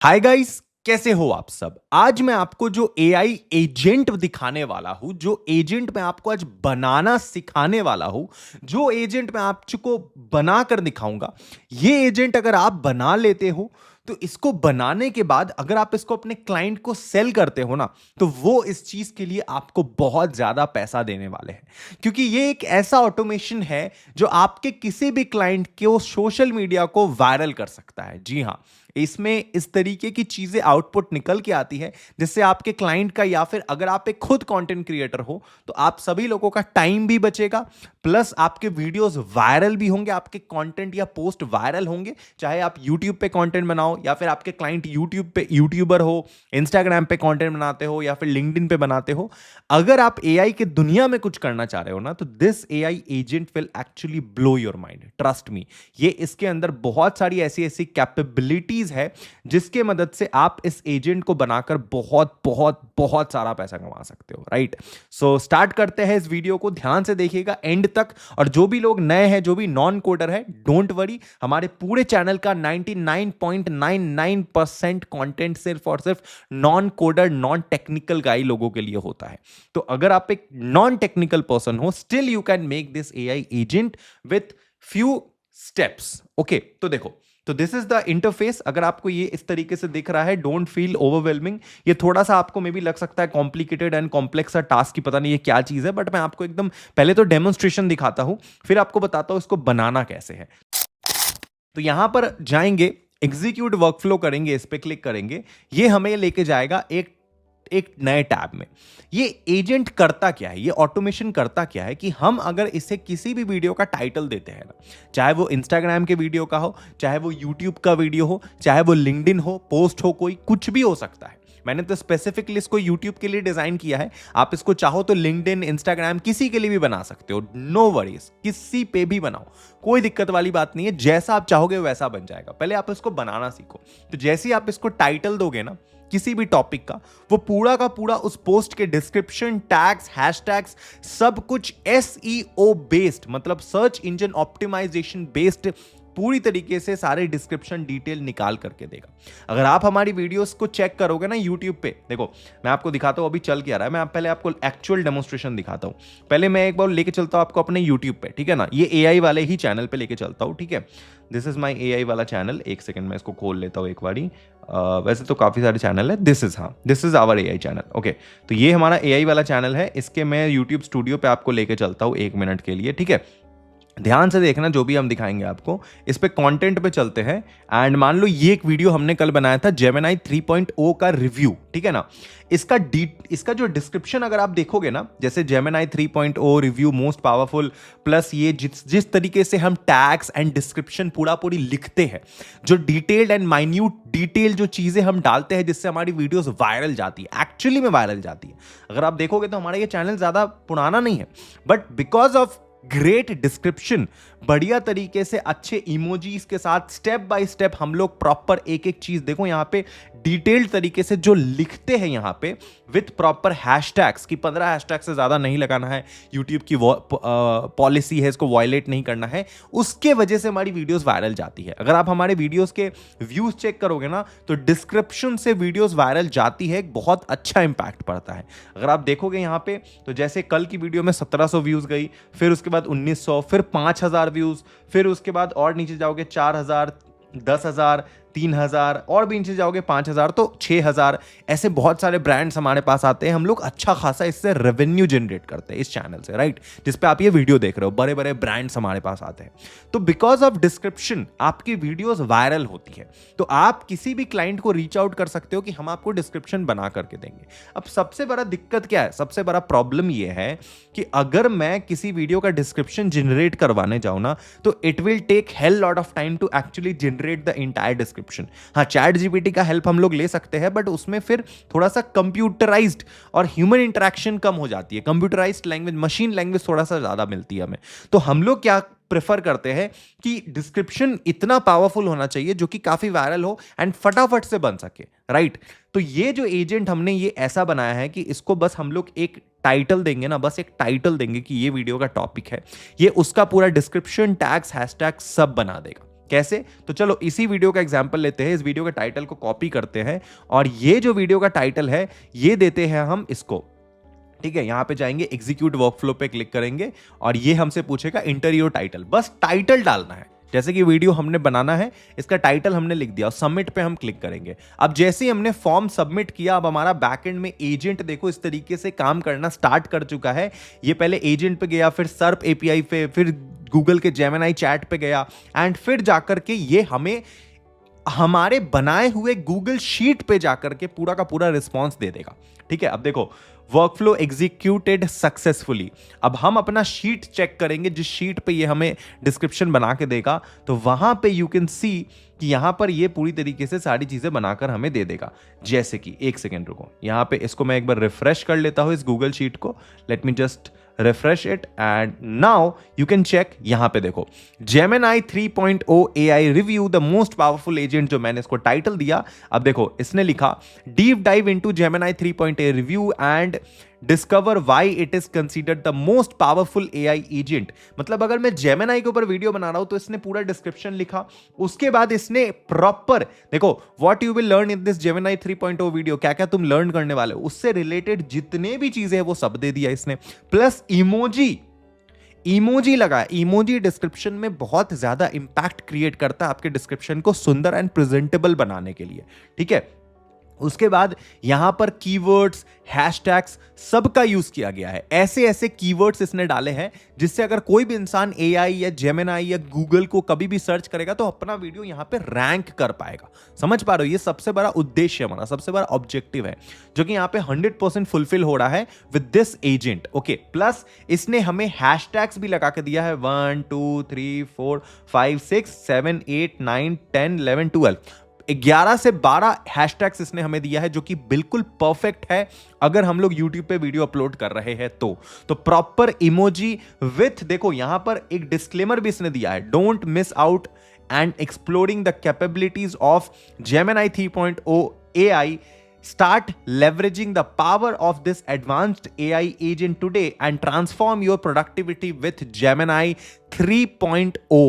Hi guys, कैसे हो आप सब। आज मैं आपको जो एआई एजेंट दिखाने वाला हूं, जो एजेंट मैं आपको आज बनाना सिखाने वाला हूं, जो एजेंट मैं आपको बनाकर दिखाऊंगा, ये एजेंट अगर आप बना लेते हो तो इसको बनाने के बाद अगर आप इसको अपने क्लाइंट को सेल करते हो ना, तो वो इस चीज के लिए आपको बहुत ज्यादा पैसा देने वाले हैं। क्योंकि ये एक ऐसा ऑटोमेशन है जो आपके किसी भी क्लाइंट को सोशल मीडिया को वायरल कर सकता है। जी हाँ, इसमें इस तरीके की चीजें आउटपुट निकल के आती है जिससे आपके क्लाइंट का, या फिर अगर आप एक खुद कंटेंट क्रिएटर हो तो आप सभी लोगों का टाइम भी बचेगा, प्लस आपके वीडियोस वायरल भी होंगे, आपके कंटेंट या पोस्ट वायरल होंगे। चाहे आप यूट्यूब पे कंटेंट बनाओ, या फिर आपके क्लाइंट यूट्यूब पे यूट्यूबर हो, इंस्टाग्राम पे कंटेंट बनाते हो, या फिर लिंक्डइन पे बनाते हो। अगर आप एआई के दुनिया में कुछ करना चाह रहे हो ना, तो this AI agent will actually blow your mind, trust me. ये इसके अंदर बहुत सारी ऐसी ऐसी कैपेबिलिटीज है जिसके मदद से आप इस एजेंट को बनाकर बहुत बहुत बहुत सारा पैसा कमा सकते हो। राइट, सो स्टार्ट करते हैं इस वीडियो को। ध्यान से देखिएगा एंड तक। और जो भी लोग नए हैं, जो भी नॉन कोडर है, डोंट वरी, हमारे पूरे चैनल का 99.99% कंटेंट सिर्फ और सिर्फ नॉन कोडर, नॉन टेक्निकल गाई लोगों के लिए होता है। तो अगर आप एक नॉन टेक्निकल पर्सन हो, still you can make this AI agent with few steps. Okay, तो देखो, तो दिस इज द इंटरफेस। अगर आपको ये इस तरीके से दिख रहा है, डोंट फील ओवरवेलमिंग। ये थोड़ा सा आपको मे भी लग सकता है कॉम्प्लिकेटेड एंड कॉम्प्लेक्स सा टास्क की, पता नहीं ये क्या चीज है, बट मैं आपको एकदम पहले तो डेमोन्स्ट्रेशन दिखाता हूं, फिर आपको बताता हूं इसको बनाना कैसे है। तो यहां पर जाएंगे, एग्जीक्यूट वर्कफ्लो करेंगे, इस पे क्लिक करेंगे, ये हमें लेके जाएगा एक एक नए टैब में। ये एजेंट करता क्या है, ये ऑटोमेशन करता क्या है कि हम अगर इसे किसी भी वीडियो का टाइटल देते हैं ना, चाहे वो इंस्टाग्राम के वीडियो का हो, चाहे वो यूट्यूब का वीडियो हो, चाहे वो लिंक्डइन हो, पोस्ट हो, कोई कुछ भी हो सकता है। मैंने तो स्पेसिफिकली इसको यूट्यूब के लिए डिजाइन किया है। आप इसको चाहो तो लिंक्डइन, इंस्टाग्राम, किसी के लिए भी बना सकते हो। नो वरीज, किसी पे भी बनाओ, कोई दिक्कत वाली बात नहीं है। जैसा आप चाहोगे वैसा बन जाएगा। पहले आप इसको बनाना सीखो। तो जैसे ही आप इसको टाइटल दोगे ना किसी भी टॉपिक का, वो पूरा का पूरा उस पोस्ट के डिस्क्रिप्शन, टैग्स, हैशटैग्स, सब कुछ एसईओ बेस्ड, मतलब सर्च इंजन ऑप्टिमाइजेशन बेस्ड, पूरी तरीके से सारे डिस्क्रिप्शन डिटेल निकाल करके देगा। अगर आप हमारी वीडियोस को चेक करोगे ना यूट्यूब पे, देखो मैं आपको दिखाता हूं अभी चल क्या रहा है। मैं पहले आपको एक्चुअल डेमोन्स्ट्रेशन दिखाता हूं। पहले मैं एक बार लेके चलता हूं आपको अपने यूट्यूब पे, ठीक है ना। ये एआई वाले ही चैनल पे लेके चलता हूं, ठीक है। दिस इज माई एआई वाला चैनल। एक सेकंड में इसको खोल लेता हूं एक बारी। वैसे तो काफी सारे चैनल है। This is our AI channel. Okay, तो ये हमारा एआई वाला चैनल है। इसके मैं यूट्यूब स्टूडियो पे आपको लेके चलता हूं 1 मिनट के लिए, ठीक है। ध्यान से देखना, जो भी हम दिखाएंगे आपको, इस पे कंटेंट पे चलते हैं। एंड मान लो ये एक वीडियो हमने कल बनाया था जेमिनी 3.0 का रिव्यू, ठीक है ना। इसका जो डिस्क्रिप्शन अगर आप देखोगे ना, जैसे Gemini 3.0 review most powerful, plus ये जिस तरीके से हम टैग्स एंड डिस्क्रिप्शन पूरा पूरी लिखते हैं, जो डिटेल्ड एंड माइन्यूट डिटेल जो चीजें हम डालते हैं जिससे हमारी वीडियोस वायरल जाती है, एक्चुअली में वायरल जाती है। अगर आप देखोगे तो हमारा ये चैनल ज्यादा पुराना नहीं है, but because of great description, बढ़िया तरीके से अच्छे इमोजीज के साथ स्टेप बाय स्टेप हम लोग प्रॉपर एक एक चीज, देखो यहां पे डिटेल्ड तरीके से जो लिखते हैं यहां पे विथ प्रॉपर हैशटैग्स, की 15 हैशटैग से ज्यादा नहीं लगाना है, यूट्यूब की पॉलिसी है, इसको वायलेट नहीं करना है, उसके वजह से हमारी वीडियोस वायरल जाती है। अगर आप हमारे वीडियोस के व्यूज चेक करोगे ना, तो डिस्क्रिप्शन से वीडियोस वायरल जाती है, एक बहुत अच्छा इंपैक्ट पड़ता है। अगर आप देखोगे यहां पे, तो जैसे कल की वीडियो में 1700 व्यूज गई, फिर उसके बाद 1900, फिर 5000 व्यूज, फिर उसके बाद और नीचे जाओगे 4000, 10,000, 3,000, और भी नीचे जाओगे 5,000, तो 6,000। ऐसे बहुत सारे ब्रांड्स हमारे पास आते हैं। हम लोग अच्छा खासा इससे रेवेन्यू जनरेट करते हैं इस चैनल से, राइट, जिस पे आप ये वीडियो देख रहे हो। बड़े बड़े ब्रांड्स हमारे पास आते हैं। तो बिकॉज ऑफ डिस्क्रिप्शन आपकी वीडियोस वायरल होती है। तो आप किसी भी क्लाइंट को रीच आउट कर सकते हो कि हम आपको डिस्क्रिप्शन बना करके देंगे। अब सबसे बड़ा दिक्कत क्या है, सबसे बड़ा प्रॉब्लम ये है कि अगर मैं किसी वीडियो का डिस्क्रिप्शन जनरेट करवाने जाऊं ना, तो it will take hell lot of time to actually generate the entire description. हाँ, चैट जीपीटी का हेल्प हम लोग ले सकते हैं, बट उसमें फिर थोड़ा सा कंप्यूटराइज्ड और ह्यूमन इंटरेक्शन कम हो जाती है। कंप्यूटराइज्ड लैंग्वेज, मशीन लैंग्वेज थोड़ा सा ज्यादा मिलती है हमें। तो हम लोग क्या प्रेफर करते हैं कि डिस्क्रिप्शन इतना पावरफुल होना चाहिए जो कि काफी वायरल हो एंड फटाफट से बन सके, राइट। तो ये जो एजेंट हमने ये ऐसा बनाया है कि इसको बस हम लोग एक टाइटल देंगे ना, बस एक टाइटल देंगे कि ये वीडियो का टॉपिक है, ये उसका पूरा डिस्क्रिप्शन, टैग्स, हैशटैग सब बना देगा। कैसे? तो चलो इसी वीडियो का एग्जांपल लेते हैं, इस वीडियो के टाइटल को कॉपी करते हैं और ये जो वीडियो का टाइटल है ये देते हैं हम इसको, ठीक है। यहां पे जाएंगे, एग्जीक्यूट वर्कफ्लो पे क्लिक करेंगे और ये हमसे पूछेगा इंटर योर टाइटल, बस टाइटल डालना है। जैसे कि वीडियो हमने बनाना है, इसका टाइटल हमने लिख दिया और सबमिट पे हम क्लिक करेंगे। अब जैसे ही हमने फॉर्म सबमिट किया, अब हमारा बैकएंड में एजेंट देखो इस तरीके से काम करना स्टार्ट कर चुका है। ये पहले एजेंट पे गया, फिर सर्प एपीआई पे, फिर गूगल के जेमिनी चैट पे गया एंड फिर जाकर के ये हमें हमारे बनाए हुए गूगल शीट पे जाकर के पूरा का पूरा रिस्पॉन्स दे देगा, ठीक है। अब देखो, वर्कफ्लो एग्जीक्यूटेड सक्सेसफुली। अब हम अपना शीट चेक करेंगे, जिस शीट पे ये हमें डिस्क्रिप्शन बना के देगा, तो वहां पे यू कैन सी कि यहां पर ये पूरी तरीके से सारी चीजें बनाकर हमें दे देगा। जैसे कि एक सेकेंड रुको, यहां पे इसको मैं एक बार रिफ्रेश कर लेता हूं इस गूगल शीट को। Late me just refresh it and now you can check। यहां पे देखो, Gemini 3.0 AI review the most powerful agent, जो मैंने इसको टाइटल दिया। अब देखो इसने लिखा deep dive into Gemini 3.0 review and discover why it is considered the most powerful AI agent। मतलब अगर मैं Gemini के ऊपर वीडियो बना रहा हूं तो इसने पूरा डिस्क्रिप्शन लिखा, उसके बाद इसने प्रॉपर देखो what you will learn in this Gemini 3.0 video, क्या क्या तुम लर्न करने वाले हो, उससे रिलेटेड जितने भी चीजें हैं वो सब दे दिया इसने, प्लस इमोजी लगा। इमोजी डिस्क्रिप्शन में बहुत ज्यादा इंपैक्ट क्रिएट करता है आपके डिस्क्रिप्शन को सुंदर एंड प्रेजेंटेबल बनाने के लिए, ठीक है। उसके बाद यहां पर कीवर्ड्स, हैशटैग्स सबका यूज किया गया है। ऐसे ऐसे कीवर्ड्स इसने डाले हैं जिससे अगर कोई भी इंसान एआई या जेमिनी या गूगल को कभी भी सर्च करेगा तो अपना वीडियो यहां पे रैंक कर पाएगा। समझ पा रहे हो? ये सबसे बड़ा उद्देश्य हमारा, सबसे बड़ा ऑब्जेक्टिव है जो कि यहां पे 100% फुलफिल हो रहा है with this agent, okay. Plus इसने हमें हैशटैग्स भी लगा के दिया है 1 2 3 4 5 6 7 8 9 10 11 12 11 से 12 हैशटैग्स इसने हमें दिया है, जो कि बिल्कुल परफेक्ट है अगर हम लोग YouTube पे वीडियो अपलोड कर रहे हैं तो प्रॉपर इमोजी विथ, देखो यहां पर एक डिस्क्लेमर भी इसने दिया है, don't miss out and exploring the capabilities of Gemini 3.0 AI, start leveraging the power of this advanced AI agent today and transform your productivity with Gemini 3.0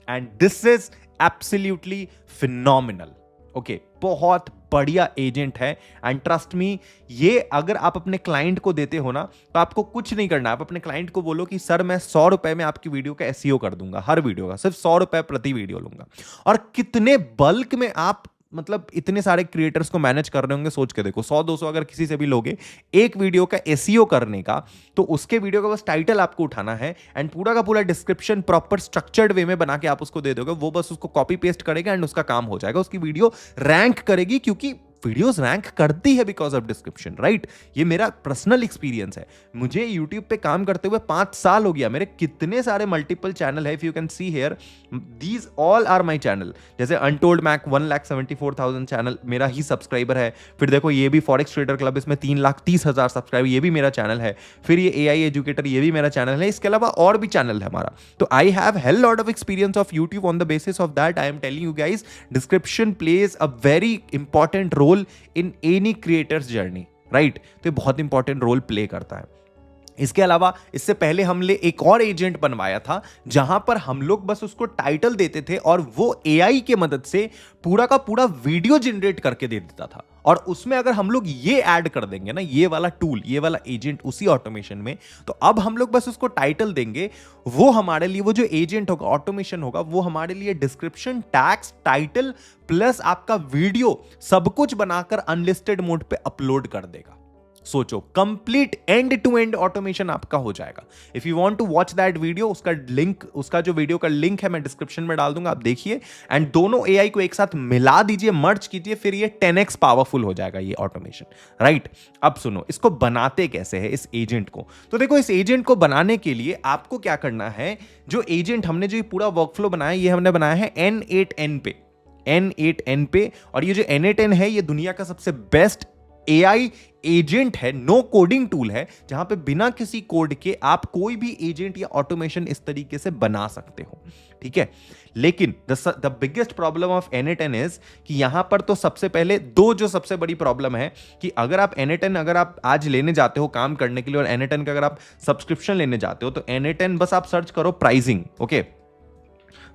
and this is absolutely phenomenal। Okay, बहुत बढ़िया agent है and trust me, ये अगर आप अपने client को देते हो ना तो आपको कुछ नहीं करना। आप अपने क्लाइंट को बोलो कि सर मैं 100 रुपए में आपकी वीडियो का एसईओ कर दूंगा, हर वीडियो का सिर्फ 100 रुपए प्रति वीडियो लूंगा। और कितने बल्क में आप मतलब इतने सारे क्रिएटर्स को मैनेज कर रहे होंगे, सोच के देखो। 100-200 अगर किसी से भी लोगे एक वीडियो का एसईओ करने का, तो उसके वीडियो का बस टाइटल आपको उठाना है एंड पूरा का पूरा डिस्क्रिप्शन प्रॉपर स्ट्रक्चर्ड वे में बना के आप उसको दे दोगे, वो बस उसको कॉपी पेस्ट करेगा एंड उसका काम हो जाएगा। उसकी वीडियो रैंक करेगी, क्योंकि वीडियोस रैंक करती है बिकॉज ऑफ डिस्क्रिप्शन, राइट। ये मेरा पर्सनल एक्सपीरियंस है। मुझे यूट्यूब पे काम करते हुए 5 साल हो गया। मेरे कितने सारे मल्टीपल चैनल है, if you can see here, these all are my channel. जैसे अनटोल्ड मैक 1,74,000 चैनल मेरा ही सब्सक्राइबर है। फिर देखो ये भी फॉरेक्स ट्रेडर क्लब, इसमें 3,30,000 सब्सक्राइबर, ये भी मेरा चैनल है। फिर ये एआई एजुकेटर, ये भी मेरा चैनल है। इसके अलावा और भी चैनल है हमारा। तो I have hell lot of experience of YouTube. On the basis of that I am telling you guys, description plays a very important role in any creators journey, right. तो ये बहुत इंपॉर्टेंट रोल प्ले करता है। इसके अलावा इससे पहले हमने एक और एजेंट बनवाया था जहां पर हम लोग बस उसको टाइटल देते थे और वो एआई के मदद से पूरा का पूरा वीडियो जनरेट करके दे देता था। और उसमें अगर हम लोग ये ऐड कर देंगे ना, ये वाला टूल, ये वाला एजेंट उसी ऑटोमेशन में, तो अब हम लोग बस उसको टाइटल देंगे, वो हमारे लिए, वो जो एजेंट होगा, ऑटोमेशन होगा, वो हमारे लिए डिस्क्रिप्शन, टैग्स, टाइटल प्लस आपका वीडियो सब कुछ बनाकर अनलिस्टेड मोड पे अपलोड कर देगा। सोचो, complete end to end automation आपका हो जाएगा। If you want to watch that video, उसका लिंक, उसका जो वीडियो का लिंक है मैं डिस्क्रिप्शन में डाल दूंगा, आप देखिए एंड दोनों एआई को एक साथ मिला दीजिए, मर्ज कीजिए, फिर ये 10x पावरफुल हो जाएगा ये ऑटोमेशन, राइट। अब सुनो, इसको बनाते कैसे है इस एजेंट को। तो देखो, इस एजेंट को बनाने के लिए आपको क्या करना है, जो एजेंट हमने जो पूरा वर्कफ्लो बनाया, ये हमने बनाया है N8N पे। और ये जो N8N है, ये दुनिया का सबसे बेस्ट एआई एजेंट है, नो कोडिंग टूल है, जहां पे बिना किसी कोड के आप कोई भी एजेंट या ऑटोमेशन इस तरीके से बना सकते हो, ठीक है। लेकिन the biggest problem of N8N is कि यहां पर तो सबसे पहले दो जो सबसे बड़ी प्रॉब्लम है कि अगर आप N8N अगर आप आज लेने जाते हो काम करने के लिए और N8N का अगर आप सब्सक्रिप्शन लेने जाते हो, तो N8N बस आप सर्च करो प्राइसिंग, ओके।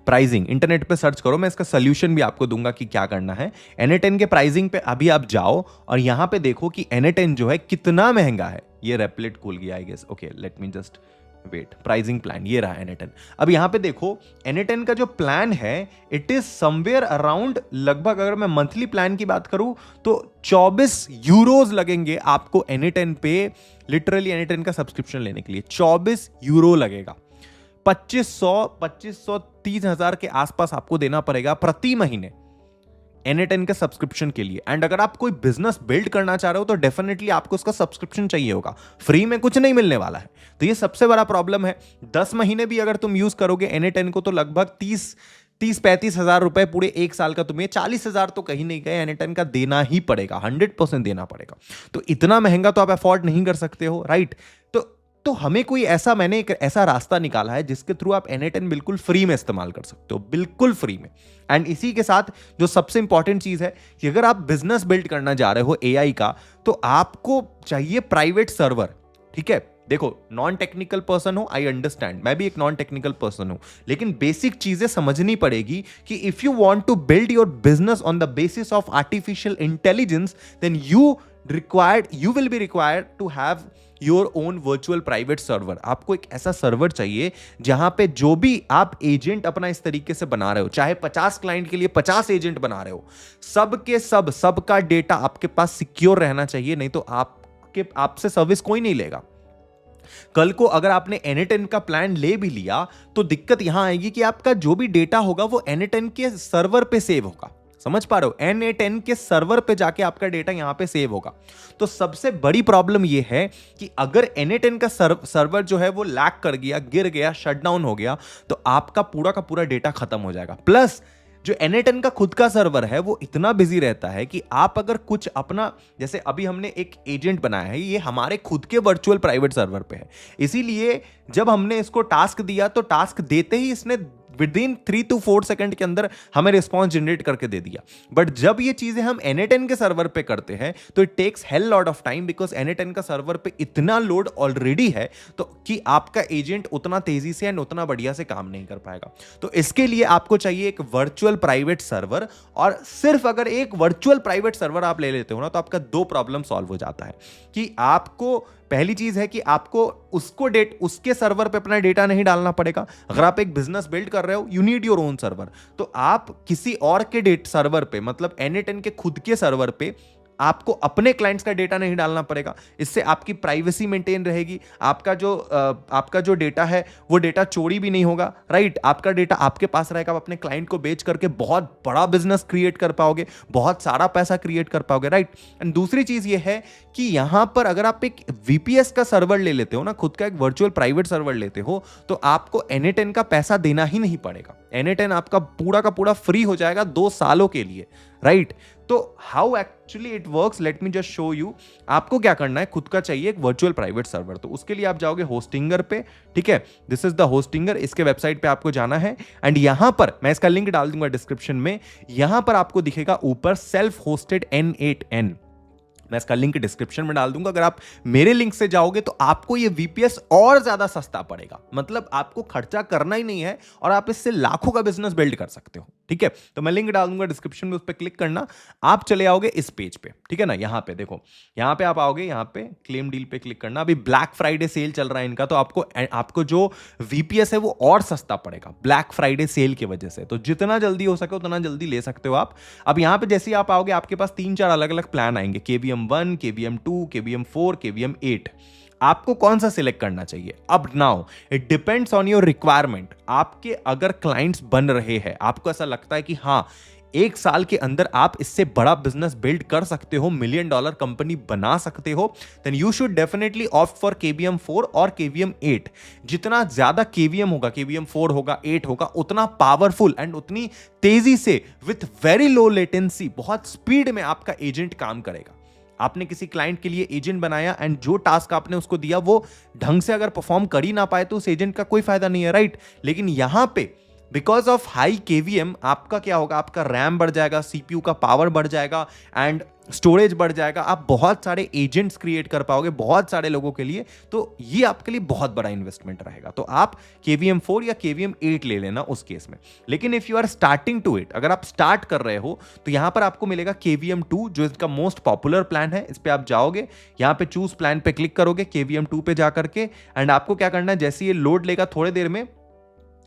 प्राइसिंग इंटरनेट पे सर्च करो, मैं इसका सोल्यूशन भी आपको दूंगा कि क्या करना है। Na10 के प्राइसिंग पे अभी आप जाओ और यहां पे देखो कि Na10 जो है कितना महंगा है। ये रेपलेट खुल गया I guess, okay let me just wait. Pricing plan ये रहा Na10। अब यहां पे देखो Na10 का जो प्लान है इट इज समवेयर अराउंड, लगभग अगर मैं मंथली प्लान की बात करूं तो 24 यूरोज लगेंगे आपको Na10 पे, लिटरली Na10 का सब्सक्रिप्शन लेने के लिए 24 यूरो लगेगा। 2500 30,000 के आसपास आपको देना पड़ेगा प्रति महीने Na10 के सब्सक्रिप्शन के लिए। एंड अगर आप कोई बिजनेस बिल्ड करना चाह रहे हो तो डेफिनेटली आपको उसका सब्सक्रिप्शन चाहिए होगा, फ्री में कुछ नहीं मिलने वाला है। तो ये सबसे बड़ा प्रॉब्लम है। 10 महीने भी अगर तुम यूज करोगे Na10 को तो लगभग 30-35 हजार रुपए पूरे एक साल का, तुम्हें 40,000 तो कहीं नहीं गए, Na10 का देना ही पड़ेगा, 100% देना पड़ेगा। तो इतना महंगा तो आप अफोर्ड नहीं कर सकते हो, राइट। तो हमें कोई ऐसा, मैंने एक ऐसा रास्ता निकाला है जिसके थ्रू आप Na10 बिल्कुल फ्री में इस्तेमाल कर सकते हो, बिल्कुल फ्री में। एंड इसी के साथ जो सबसे इंपॉर्टेंट चीज है कि अगर आप बिजनेस बिल्ड करना जा रहे हो AI का, तो आपको चाहिए प्राइवेट सर्वर, ठीक है। देखो नॉन टेक्निकल पर्सन हो, आई अंडरस्टैंड, मैं भी एक नॉन टेक्निकल पर्सन हूं, लेकिन बेसिक चीजें समझनी पड़ेगी कि if you want to build your business on the basis of artificial intelligence, then you will be required to have your own virtual private server. आपको एक ऐसा सर्वर चाहिए जहां पे जो भी आप एजेंट अपना इस तरीके से बना रहे हो, चाहे 50 क्लाइंट के लिए 50 एजेंट बना रहे हो, सबका डेटा आपके पास सिक्योर रहना चाहिए, नहीं तो आपसे सर्विस कोई नहीं लेगा। कल को अगर आपने Na10 का प्लान ले भी लिया तो दिक्कत यहां आएगी कि आपका जो भी डेटा होगा वो Na10 के सर्वर पे सेव होगा, समझ पा रहे हो, Na10 के सर्वर पे जाके आपका डेटा यहां पे सेव होगा। तो सबसे बड़ी प्रॉब्लम यह है कि अगर Na10 का सर्वर जो है वो लैग कर गया, गिर गया, शटडाउन हो गया, तो आपका पूरा का पूरा डेटा खत्म हो जाएगा। प्लस जो Na10 का खुद का सर्वर है वो इतना बिजी रहता है कि आप अगर कुछ अपना, जैसे अभी हमने एक एजेंट बनाया है, ये हमारे खुद के वर्चुअल प्राइवेट सर्वर पे है, इसीलिए जब हमने इसको टास्क दिया तो टास्क देते ही इसने विद इन 3 to 4 सेकंड के अंदर हमें रिस्पॉन्स जनरेट करके दे दिया। बट जब ये चीजें हम Na10 के सर्वर पे करते हैं तो it takes hell lot of time, because Na10 का सर्वर पे इतना लोड ऑलरेडी है तो कि आपका एजेंट उतना तेजी से एंड उतना बढ़िया से काम नहीं कर पाएगा। तो इसके लिए आपको चाहिए एक वर्चुअल प्राइवेट सर्वर, और सिर्फ अगर एक वर्चुअल प्राइवेट सर्वर आप ले लेते हो ना तो आपका 2 प्रॉब्लम सॉल्व हो जाता है कि आपको, पहली चीज है कि आपको उसके सर्वर पे अपना डेटा नहीं डालना पड़ेगा। अगर आप एक बिजनेस बिल्ड कर रहे हो, you need your own server, तो आप किसी और के सर्वर पे, मतलब Na10 के खुद के सर्वर पे आपको अपने क्लाइंट्स का डेटा नहीं डालना पड़ेगा। इससे आपकी प्राइवेसी मेंटेन रहेगी, आपका जो डेटा है वो डेटा चोरी भी नहीं होगा, राइट। आपका डेटा आपके पास रहेगा, आप अपने क्लाइंट को बेच करके बहुत बड़ा बिजनेस क्रिएट कर पाओगे, बहुत सारा पैसा क्रिएट कर पाओगे, राइट। एंड दूसरी चीज ये है कि यहां पर अगर आप एक VPS का सर्वर ले लेते हो ना, खुद का एक वर्चुअल प्राइवेट सर्वर लेते हो, तो आपको Na10 का पैसा देना ही नहीं पड़ेगा। Na10 आपका पूरा का पूरा फ्री हो जाएगा 2 सालों के लिए, राइट। तो how actually it works, late me just show you. आपको क्या करना है, खुद का चाहिए एक वर्चुअल प्राइवेट सर्वर, तो उसके लिए आप जाओगे होस्टिंगर पे, ठीक है। दिस इज द होस्टिंगर, इसके वेबसाइट पे आपको जाना है एंड यहां पर मैं इसका लिंक डाल दूंगा डिस्क्रिप्शन में। यहां पर आपको दिखेगा ऊपर सेल्फ होस्टेड N8N, मैं इसका लिंक डिस्क्रिप्शन में डाल दूंगा। अगर आप मेरे लिंक से जाओगे तो आपको ये VPS और ज्यादा सस्ता पड़ेगा, मतलब आपको खर्चा करना ही नहीं है और आप इससे लाखों का बिजनेस बिल्ड कर सकते हो, ठीक है। तो मैं लिंक डाल दूंगा डिस्क्रिप्शन में, उस पर क्लिक करना, आप चले आओगे इस पेज पे, ठीक है ना। यहां पे देखो, यहां पे आप आओगे, यहां पे क्लेम डील पे क्लिक करना। अभी ब्लैक फ्राइडे सेल चल रहा है इनका, तो आपको जो VPS है वो और सस्ता पड़ेगा ब्लैक फ्राइडे सेल की वजह से। तो जितना जल्दी हो सके उतना जल्दी ले सकते हो आप। अब यहां पे जैसे ही आप आओगे आपके पास 3-4 अलग अलग प्लान आएंगे, KVM1, KVM2, KVM4, KVM8। आपको कौन सा सिलेक्ट करना चाहिए? अब now it depends on your requirement. आपके अगर क्लाइंट्स बन रहे हैं, आपको ऐसा लगता है कि हाँ 1 साल के अंदर आप इससे बड़ा बिजनेस बिल्ड कर सकते हो, $1 मिलियन कंपनी बना सकते हो, then you should definitely opt for KVM4 और KVM8। जितना ज्यादा KVM होगा, KVM4 होगा, 8 होगा, उतना पावरफुल एंड उतनी तेजी से विथ वेरी लो लेटेंसी, बहुत स्पीड में आपका एजेंट काम करेगा। आपने किसी क्लाइंट के लिए एजेंट बनाया एंड जो टास्क आपने उसको दिया वो ढंग से अगर परफॉर्म कर ही ना पाए तो उस एजेंट का कोई फायदा नहीं है, राइट। लेकिन यहां पे बिकॉज ऑफ हाई KVM आपका क्या होगा, आपका रैम बढ़ जाएगा, CPU का पावर बढ़ जाएगा एंड स्टोरेज बढ़ जाएगा, आप बहुत सारे एजेंट्स क्रिएट कर पाओगे बहुत सारे लोगों के लिए, तो ये आपके लिए बहुत बड़ा इन्वेस्टमेंट रहेगा। तो आप KVM 4 या KVM 8 ले लेना उस केस में। लेकिन if you are starting to it, अगर आप स्टार्ट कर रहे हो तो यहां पर आपको मिलेगा KVM 2, जो इसका मोस्ट पॉपुलर प्लान है। इस पे आप जाओगे, यहां पे चूज प्लान पे क्लिक करोगे KVM 2 पे जाकर के, एंड आपको क्या करना है, जैसे ये लोड लेगा थोड़ी देर में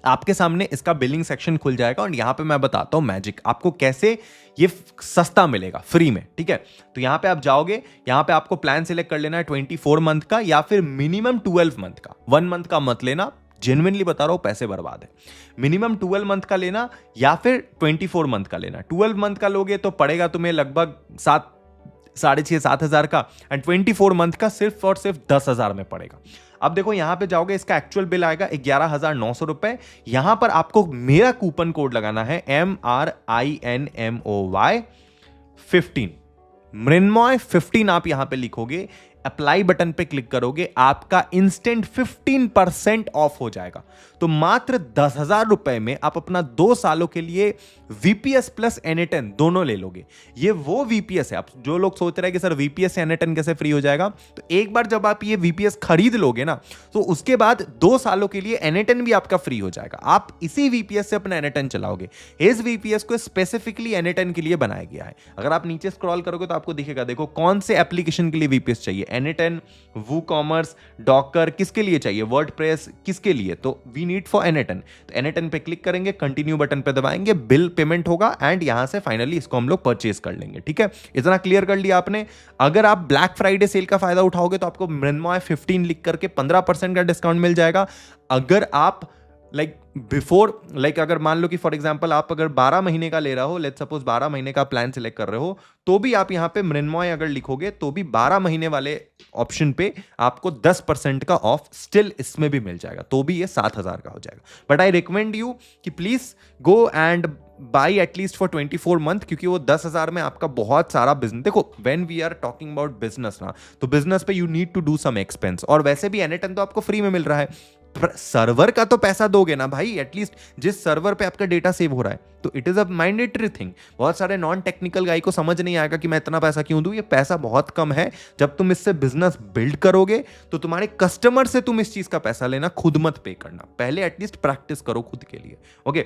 आपके सामने इसका बिलिंग सेक्शन खुल जाएगा। और यहां पे मैं बताता हूं मैजिक आपको कैसे ये सस्ता मिलेगा फ्री में, ठीक है। तो यहां पे आप जाओगे, यहां पे आपको प्लान सिलेक्ट कर लेना है 24 मंथ का या फिर मिनिमम 12 मंथ का। 1 मंथ का मत लेना, जेन्युइनली बता रहा हूं, पैसे बर्बाद है। मिनिमम 12 मंथ का लेना या फिर 24 मंथ का लेना। 12 मंथ का लोगे तो पड़ेगा तुम्हें लगभग 6,500-7,000 का, एंड 24 मंथ का सिर्फ और सिर्फ 10,000 में पड़ेगा। अब देखो यहां पे जाओगे, इसका एक्चुअल बिल आएगा 11,900 रुपए। यहां पर आपको मेरा कूपन कोड लगाना है MRINMOY 15, मृण्मय 15 आप यहां पे लिखोगे, अप्लाई बटन पे क्लिक करोगे, आपका इंस्टेंट 15% ऑफ हो जाएगा। तो मात्र 10,000 रुपए में आप अपना 2 सालों के लिए VPS प्लस N10 दोनों ले लोगे। ये वो VPS है, आप जो लोग सोच रहे हैं कि सर VPS से N10 कैसे फ्री हो जाएगा, तो एक बार जब आप ये VPS खरीद लोगे ना, तो उसके बाद 2 सालों के लिए N10 भी आपका फ्री हो जाएगा। आप इसी VPS से अपना N10 चलाओगे। इस VPS को स्पेसिफिकली N10 के लिए बनाया गया है। अगर आप नीचे स्क्रॉल करोगे तो आपको दिखेगा, देखो कौन से एप्लीकेशन के लिए VPS चाहिए, N10, WooCommerce, Docker किसके लिए चाहिए, WordPress किसके लिए, तो वी नीड फॉर N10। तो N10 पे क्लिक करेंगे, कंटिन्यू बटन पे दबाएंगे, बिल पेमेंट होगा, एंड यहां से फाइनली इसको हम लोग परचेज कर लेंगे, ठीक है। इतना क्लियर कर लिया आपने। अगर आप ब्लैक फ्राइडे सेल का फायदा उठाओगे तो आपको मृण्मय 15 लिख करके 15% का डिस्काउंट मिल जाएगा। अगर आप अगर मान लो कि फॉर एग्जांपल आप अगर 12 महीने का ले रहे हो, लेट्स सपोज 12 महीने का प्लान सिलेक्ट कर रहे हो, तो भी आप यहां पे मृण्मय अगर लिखोगे तो भी 12 महीने वाले ऑप्शन पे आपको 10% का ऑफ स्टिल इसमें भी मिल जाएगा, तो भी ये 7,000 का हो जाएगा। बट आई रिकमेंड यू कि please go and by at least for 24 month, क्योंकि वो 10,000 में आपका बहुत सारा बिजनेस, देखो when we are talking about business ना, तो बिजनेस पे you need to do some expense, और वैसे भी N10 तो आपको फ्री में मिल रहा है, सर्वर का तो पैसा दोगे ना भाई, एटलीस्ट जिस सर्वर पे आपका डेटा सेव हो रहा है। तो it is a mandatory thing. बहुत सारे नॉन टेक्निकल गाई को समझ नहीं आएगा कि मैं इतना पैसा क्यों दूं, ये पैसा बहुत कम है। जब तुम इससे बिजनेस बिल्ड करोगे तो तुम्हारे कस्टमर से तुम इस चीज का पैसा लेना खुद मत पे करना, पहले एटलीस्ट प्रैक्टिस करो खुद के लिए, ओके।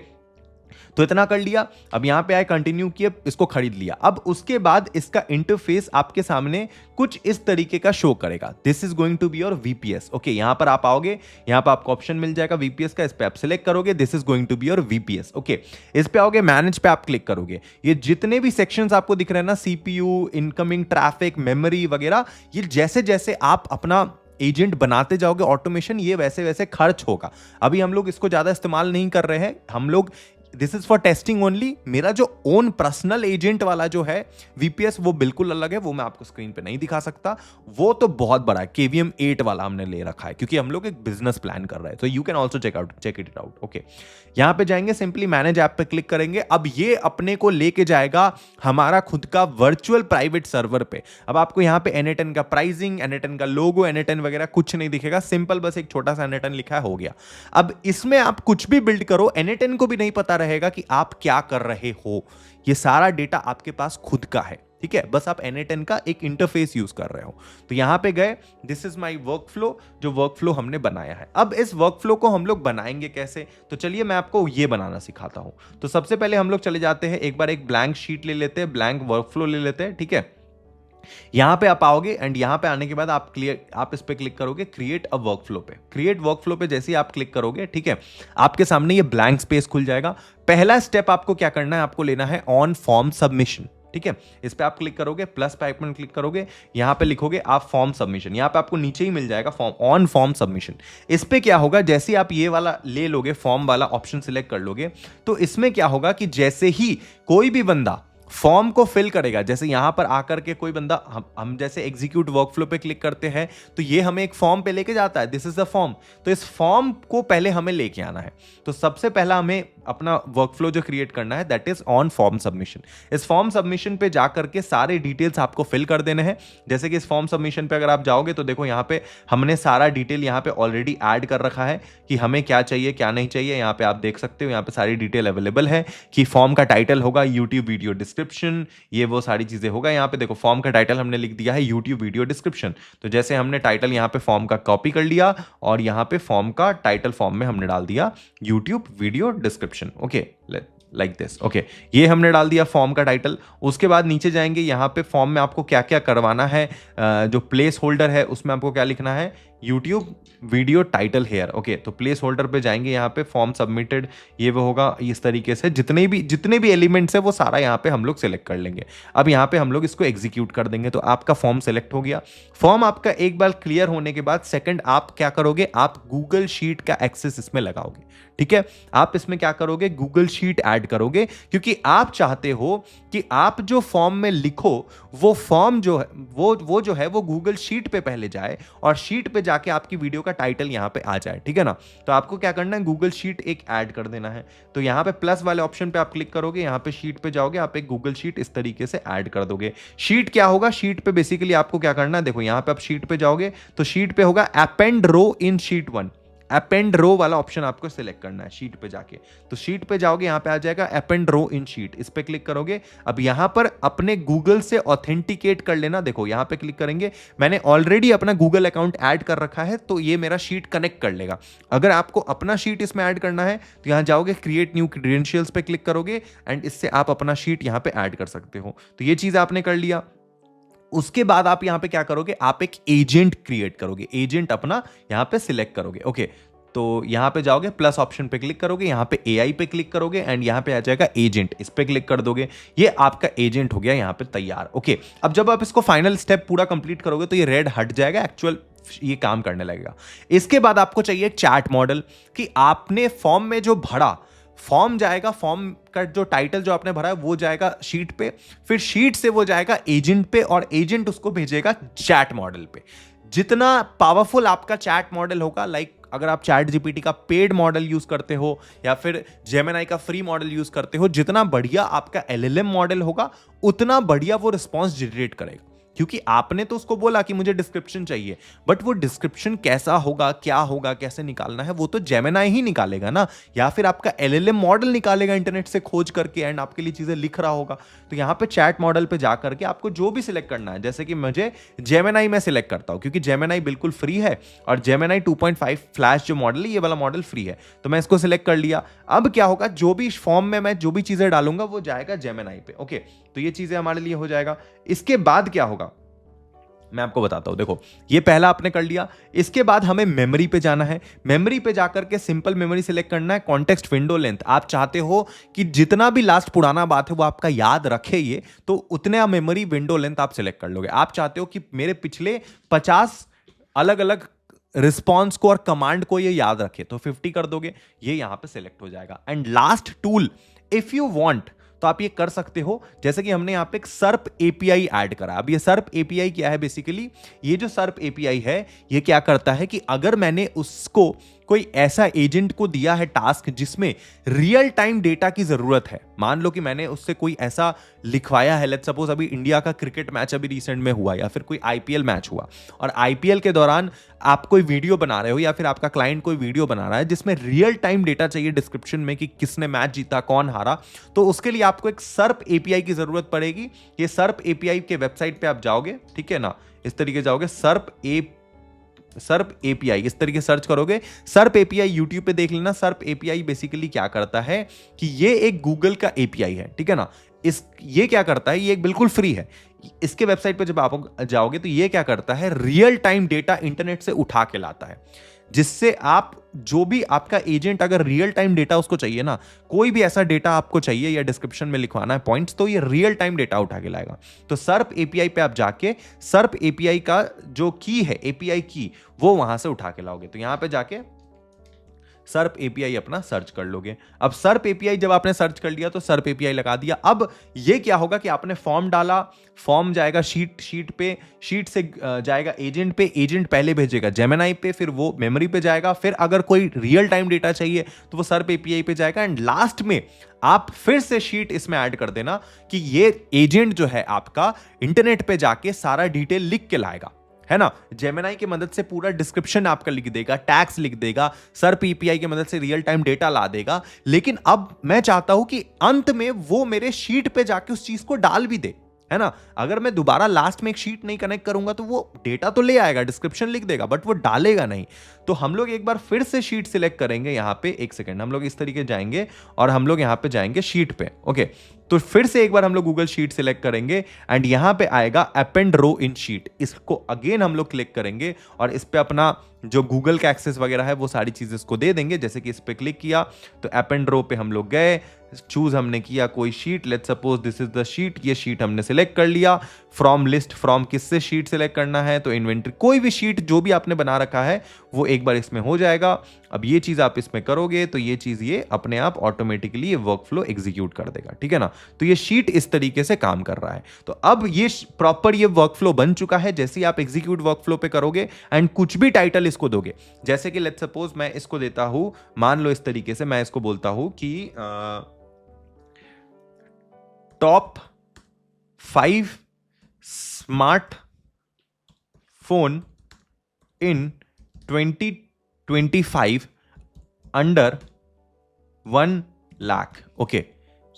तो इतना कर लिया, अब यहां पे आए, कंटिन्यू किए, इसको खरीद लिया। अब उसके बाद इसका इंटरफेस आपके सामने कुछ इस तरीके का शो करेगा, this is going to be your VPS, okay. यहां पर आप आओगे, यहां पर आपको ऑप्शन मिल जाएगा VPS का, इस पे आप सिलेक्ट करोगे, this is going to be your VPS, okay. इस पे आओगे, मैनेज पे आप क्लिक करोगे, ये जितने भी सेक्शंस आपको दिख रहे हैं ना, CPU, इनकमिंग ट्रैफिक, मेमोरी वगैरह, ये जैसे जैसे आप अपना एजेंट बनाते जाओगे ऑटोमेशन, ये वैसे वैसे खर्च होगा। अभी हम लोग इसको ज्यादा इस्तेमाल नहीं कर रहे हैं, हम लोग this is for testing only. मेरा जो ओन पर्सनल एजेंट वाला जो है VPS, वो बिल्कुल अलग है, वो मैं आपको स्क्रीन पे नहीं दिखा सकता, वो तो बहुत बड़ा है। KVM 8 वाला हमने ले रखा है, क्योंकि हम लोग एक बिजनेस प्लान कर रहे हैं। तो you can also check it out, okay. यहां पे जाएंगे, सिंपली मैनेज ऐप पे क्लिक करेंगे। अब ये अपने को लेके जाएगा हमारा खुद का वर्चुअल प्राइवेट सर्वर पे। अब आपको यहां पे N10 का प्राइसिंग, N10 का लोगो, N10 वगैरह कुछ नहीं दिखेगा, सिंपल बस एक छोटा सा N10 लिखा है, हो गया। अब इसमें आप कुछ भी बिल्ड करो, N10 को भी नहीं पता रहेगा कि आप क्या कर रहे हो, ये सारा डेटा आपके पास खुद का है, ठीक है। बस आप N10 का एक इंटरफेस यूज कर रहे हो। तो यहां पे गए, दिस इज माय वर्कफ्लो, जो वर्कफ्लो हमने बनाया है। अब इस वर्कफ्लो को हम लोग बनाएंगे कैसे, तो चलिए मैं आपको ये बनाना सिखाता हूं। तो सबसे पहले हम लोग चले जाते हैं, एक बार एक ब्लैंक शीट ले लेते हैं, ब्लैंक वर्कफ्लो ले लेते हैं, ठीक है। यहां पे आप आओगे, एंड यहां पे आने के बाद आप इस पे क्लिक करोगे, क्रिएट अ वर्कफ्लो पे। क्रिएट वर्कफ्लो पे जैसे ही आप क्लिक करोगे, ठीक है, आपके सामने ये ब्लैंक स्पेस खुल जाएगा। पहला स्टेप आपको क्या करना है, आपको लेना है ऑन फॉर्म सबमिशन, ठीक है। इस पे आप क्लिक करोगे, प्लस पे आइकन क्लिक करोगे, यहां पे लिखोगे आप फॉर्म सबमिशन, यहां पे आपको नीचे ही मिल जाएगा फॉर्म, ऑन फॉर्म सबमिशन। इस पे क्या होगा, जैसे ही आप ये वाला ले लोगे, फॉर्म वाला ऑप्शन सिलेक्ट कर लोगे, तो इसमें क्या होगा कि जैसे ही कोई भी बंदा फॉर्म को फिल करेगा, जैसे यहां पर आकर के कोई बंदा, हम जैसे एग्जीक्यूट वर्कफ्लो पे क्लिक करते हैं तो ये हमें एक फॉर्म पे लेके जाता है, दिस इज द फॉर्म। तो इस फॉर्म को पहले हमें लेके आना है। तो सबसे पहला हमें अपना वर्कफ्लो जो क्रिएट करना है, that is on form submission. इस फॉर्म सबमिशन पे जाकर के सारे डिटेल्स आपको फिल कर देने हैं। जैसे कि इस फॉर्म सबमिशन पे अगर आप जाओगे तो देखो यहां पे हमने सारा डिटेल यहां पे ऑलरेडी ऐड कर रखा है कि हमें क्या चाहिए क्या नहीं चाहिए। यहां पे आप देख सकते हो, यहां पे सारी डिटेल अवेलेबल है कि फॉर्म का टाइटल होगा यूट्यूब वीडियो डिस्क्रिप्शन, डिस्क्रिप्शन, ये वो सारी चीजें होगा। यहाँ पे देखो फॉर्म का टाइटल हमने लिख दिया है यूट्यूब वीडियो डिस्क्रिप्शन। तो जैसे हमने टाइटल यहाँ पे फॉर्म का कॉपी कर लिया और यहाँ पे फॉर्म का टाइटल फॉर्म में हमने डाल दिया YouTube video description. Okay, like this. Okay, ये हमने डाल दिया फॉर्म का टाइटल। उसके बाद नीचे जाएंगे, यहाँ पे फॉर्म में आपको क्या क्या करवाना है, जो प्लेस होल्डर है उसमें आपको क्या लिखना है, YouTube video title here. Okay, तो प्लेस होल्डर पे जाएंगे, यहाँ पे फॉर्म सबमिटेड, ये वो होगा इस तरीके से। जितने भी एलिमेंट्स है वो सारा यहाँ पे हम लोग सेलेक्ट कर लेंगे। अब यहाँ पे हम लोग इसको एग्जीक्यूट कर देंगे। तो आपका फॉर्म सेलेक्ट हो गया। फॉर्म आपका एक बार क्लियर होने के बाद सेकंड आप क्या करोगे, आप गूगल शीट का एक्सेस इसमें लगाओगे। ठीक है, आप इसमें क्या करोगे, गूगल शीट ऐड करोगे, क्योंकि आप चाहते हो कि आप जो फॉर्म में लिखो वो फॉर्म जो है वो गूगल शीट पे पहले जाए और शीट पे जाके आपकी वीडियो का टाइटल यहां पे आ जाए। ठीक है ना, तो आपको क्या करना है, गूगल शीट एक ऐड कर देना है। तो यहां पे प्लस वाले ऑप्शन पे आप क्लिक करोगे, यहां पे शीट पे जाओगे, आप एक गूगल शीट इस तरीके से ऐड कर दोगे। शीट क्या होगा, शीट पे बेसिकली आपको क्या करना है, देखो यहां पे आप शीट पे जाओगे तो शीट पे होगा अपेंड रो इन शीट 1। अपेंड रो वाला ऑप्शन आपको सिलेक्ट करना है शीट पे जाके। तो शीट पे जाओगे, यहां पे आ जाएगा अपेंड रो इन शीट, इस पे क्लिक करोगे। अब यहां पर अपने गूगल से ऑथेंटिकेट कर लेना। देखो यहां पे क्लिक करेंगे, मैंने ऑलरेडी अपना गूगल अकाउंट ऐड कर रखा है तो ये मेरा शीट कनेक्ट कर लेगा। अगर आपको अपना शीट इसमें ऐड करना है तो यहां जाओगे, क्रिएट न्यू क्रेडेंशियल्स पे क्लिक करोगे एंड इससे आप अपना शीट यहां पे ऐड कर सकते हो। तो ये चीज आपने कर लिया। उसके बाद आप यहां पे क्या करोगे, आप एक एजेंट क्रिएट करोगे, एजेंट अपना यहां पे सिलेक्ट करोगे। ओके, तो यहां पे जाओगे, प्लस ऑप्शन पे क्लिक करोगे, यहां पे एआई पे क्लिक करोगे एंड यहां पे आ जाएगा एजेंट, इस पे क्लिक कर दोगे। ये आपका एजेंट हो गया यहां पे तैयार। ओके, अब जब आप इसको फाइनल स्टेप पूरा कंप्लीट करोगे तो ये रेड हट जाएगा, एक्चुअल ये काम करने लगेगा। इसके बाद आपको चाहिए चैट मॉडल, कि आपने फॉर्म में जो भरा, फॉर्म जाएगा, फॉर्म का जो टाइटल जो आपने भरा है वो जाएगा शीट पे, फिर शीट से वो जाएगा एजेंट पे और एजेंट उसको भेजेगा चैट मॉडल पे। जितना पावरफुल आपका चैट मॉडल होगा, लाइक अगर आप चैट जीपीटी का पेड मॉडल यूज करते हो या फिर जेमिनाई का फ्री मॉडल यूज करते हो, जितना बढ़िया आपका एलएलएम मॉडल होगा उतना बढ़िया वो रिस्पॉन्स जनरेट करेगा। क्योंकि आपने तो उसको बोला कि मुझे डिस्क्रिप्शन चाहिए, बट वो डिस्क्रिप्शन कैसा होगा, क्या होगा, कैसे निकालना है, वो तो जेमिनाई ही निकालेगा ना, या फिर आपका एलएलएम मॉडल निकालेगा इंटरनेट से खोज करके एंड आपके लिए चीजें लिख रहा होगा। तो यहाँ पे चैट मॉडल पे जा करके आपको जो भी सिलेक्ट करना है, जैसे कि मुझे जेमिनाई में सिलेक्ट करता हूँ क्योंकि जेमिनाई बिल्कुल फ्री है और जेमिनाई 2.5 फ्लैश जो मॉडल है ये वाला मॉडल फ्री है, तो मैं इसको सिलेक्ट कर लिया। अब क्या होगा, जो भी फॉर्म में मैं जो भी चीजें डालूंगा वो जाएगा जेमिनाई पे। ओके, तो ये चीजें हमारे लिए हो जाएगा। इसके बाद क्या होगा मैं आपको बताता हूं। देखो ये पहला आपने कर लिया। इसके बाद हमें मेमोरी पे जाना है। मेमोरी पे जाकर के सिंपल मेमोरी सिलेक्ट करना है। कॉन्टेक्स्ट विंडो लेंथ आप चाहते हो कि जितना भी लास्ट पुराना बात है वो आपका याद रखे ये, तो उतने मेमोरी विंडो लेंथ आप सिलेक्ट कर लोगे। आप चाहते हो कि मेरे पिछले 50 अलग अलग रिस्पॉन्स को और कमांड को ये याद रखे, तो 50 कर दोगे, ये यहां पे सिलेक्ट हो जाएगा। And last tool, if you want तो आप ये कर सकते हो, जैसे कि हमने यहां पे एक सर्प एपीआई ऐड करा। अब ये सर्प एपीआई क्या है, बेसिकली ये जो सर्प एपीआई है ये क्या करता है कि अगर मैंने उसको कोई ऐसा एजेंट को दिया है टास्क जिसमें रियल टाइम डेटा की जरूरत है, मान लो कि मैंने उससे कोई ऐसा लिखवाया है, लेट्स सपोज अभी इंडिया का क्रिकेट मैच अभी रिसेंट में हुआ या फिर कोई आईपीएल मैच हुआ और आईपीएल के दौरान आप कोई वीडियो बना रहे हो या फिर आपका क्लाइंट कोई वीडियो बना रहा है जिसमें रियल टाइम डेटा चाहिए डिस्क्रिप्शन में कि किसने मैच जीता, कौन हारा, तो उसके लिए आपको एक सर्प एपीआई की जरूरत पड़ेगी। ये सर्प एपीआई के वेबसाइट पे आप जाओगे, ठीक है ना, इस तरीके जाओगे, सर्प एपीआई इस तरीके सर्च करोगे। सर्प एपीआई यूट्यूब पे देख लेना। सर्प एपीआई बेसिकली क्या करता है कि ये एक गूगल का एपीआई है, ठीक है ना। ये क्या करता है, ये एक बिल्कुल फ्री है। इसके वेबसाइट पे जब आप जाओगे तो ये क्या करता है, रियल टाइम डेटा इंटरनेट से उठा के लाता है, जिससे आप जो भी आपका एजेंट अगर रियल टाइम डेटा उसको चाहिए ना, कोई भी ऐसा डेटा आपको चाहिए या डिस्क्रिप्शन में लिखवाना है पॉइंट्स, तो ये रियल टाइम डेटा उठा के लाएगा। तो सर्प एपीआई पे आप जाके सर्प एपीआई का जो की है, एपीआई की, वो वहां से उठा के लाओगे। तो यहां पे जाके सर्प एपीआई अपना सर्च कर लोगे। अब सर्प एपीआई जब आपने सर्च कर लिया तो सर्प एपीआई लगा दिया। अब ये क्या होगा कि आपने फॉर्म डाला, फॉर्म जाएगा शीट पे, शीट से जाएगा एजेंट पे, एजेंट पहले भेजेगा जेमिनाई पे, फिर वो मेमोरी पे जाएगा, फिर अगर कोई रियल टाइम डेटा चाहिए तो वो सर्प एपीआई पे जाएगा एंड लास्ट में आप फिर से शीट इसमें ऐड कर देना कि ये एजेंट जो है आपका इंटरनेट पे जाके सारा डिटेल लिख के लाएगा, है ना। जेमिनाई की मदद से पूरा डिस्क्रिप्शन आपका लिख देगा, टैग्स लिख देगा, SERP API की मदद से रियल टाइम डेटा ला देगा। लेकिन अब मैं चाहता हूं कि अंत में वो मेरे शीट पे जाके उस चीज को डाल भी दे, है ना। अगर मैं दोबारा लास्ट में एक शीट नहीं कनेक्ट करूंगा तो वो डेटा तो ले आएगा, डिस्क्रिप्शन लिख देगा, बट वो डालेगा नहीं। तो हम लोग एक बार फिर से शीट सिलेक्ट करेंगे। यहां पे एक सेकंड, हम लोग इस तरीके जाएंगे और हम लोग यहां पे जाएंगे शीट पे। ओके, तो फिर से एक बार हम लोग गूगल शीट सिलेक्ट करेंगे एंड यहां पे आएगा अपेंड रो इन शीट। इसको अगेन हम लोग क्लिक करेंगे और इस पे अपना जो गूगल का एक्सेस वगैरह है वो सारी चीजें इसको दे देंगे। जैसे कि इस पे क्लिक किया तो अपेंड रो पे हम लोग गए, चूज हमने किया कोई sheet, let's suppose this is the sheet. ये शीट हमने सिलेक्ट कर लिया। फ्रॉम लिस्ट, फ्रॉम किससे शीट सिलेक्ट करना है, तो इन्वेंटरी, कोई भी शीट जो भी आपने बना रखा है वो एक बार इसमें हो जाएगा। अब ये चीज आप इसमें करोगे तो ये चीज ये अपने आप ऑटोमेटिकली ये वर्कफ्लो एग्जीक्यूट कर देगा, ठीक है ना। तो ये शीट इस तरीके से काम कर रहा है। तो अब ये प्रॉपर ये वर्कफ्लो बन चुका है। जैसे ही आप एग्जीक्यूट वर्कफ्लो पे करोगे एंड कुछ भी टाइटल इसको दोगे, जैसे कि लेट्स सपोज मैं इसको देता हूं, मान लो इस तरीके से मैं इसको बोलता हूं कि top 5 smartphone in 2025 under 1 lakh. Okay,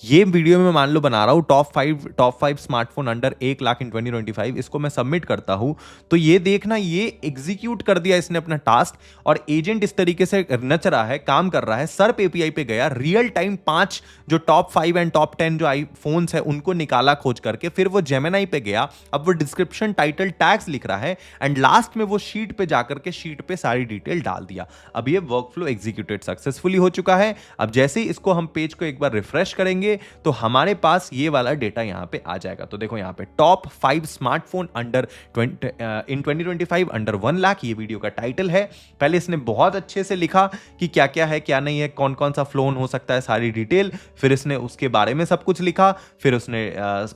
ये वीडियो में मान लो बना रहा हूं top five smartphone under 1 lakh in 2025। इसको मैं सबमिट करता हूं तो ये देखना, ये एग्जीक्यूट कर दिया इसने अपना टास्क और एजेंट इस तरीके से नच रहा है, काम कर रहा है। SERP API पे गया, रियल टाइम 5 जो टॉप 5 एंड टॉप 10 जो आईफोन्स है उनको निकाला खोज करके, फिर वो जेमिनाई पे गया। अब वो डिस्क्रिप्शन, टाइटल, टैग्स लिख रहा है एंड लास्ट में वो शीट पे जाकर के शीट पे सारी डिटेल डाल दिया। अब ये वर्कफ्लो एग्जीक्यूटेड सक्सेसफुली हो चुका है। अब जैसे ही इसको हम पेज को एक बार रिफ्रेश करेंगे तो हमारे पास ये वाला डेटा यहां पे आ जाएगा। तो देखो यहां पे top 5 smartphone under in 2025 under 1 lakh, ये वीडियो का टाइटल है। पहले इसने बहुत अच्छे से लिखा कि क्या क्या है, क्या नहीं है, कौन कौन सा फोन हो सकता है, सारी डिटेल। फिर इसने उसके बारे में सब कुछ लिखा। फिर उसने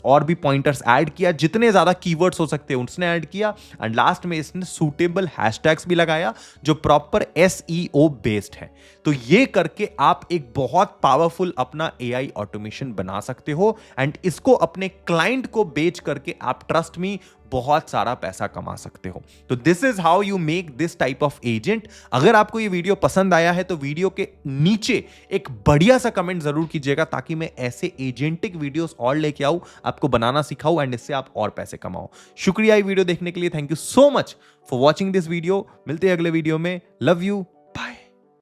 और भी पॉइंटर्स ऐड किया, जितने ज्यादा कीवर्ड्स हो सकते हैं उसने ऐड किया। एंड लास्ट में इसने सूटेबल हैशटैग्स भी लगाया जो प्रॉपर SEO बेस्ड है। तो ये करके आप एक बहुत पावरफुल अपना AI ऑटोमेशन बना सकते हो एंड इसको अपने क्लाइंट को बेच करके आप, ट्रस्ट मी, बहुत सारा पैसा कमा सकते हो। तो this is how you make this type of agent. अगर आपको ये वीडियो पसंद आया है तो वीडियो के नीचे एक बढ़िया सा कमेंट जरूर कीजिएगा ताकि मैं ऐसे एजेंटिक वीडियोस और लेके आऊं, आपको बनाना सिखाऊं एंड इससे आप और पैसे कमाओ। शुक्रिया ये वीडियो देखने के लिए, thank you so much for watching this video. मिलते हैं अगले वीडियो में। Love you.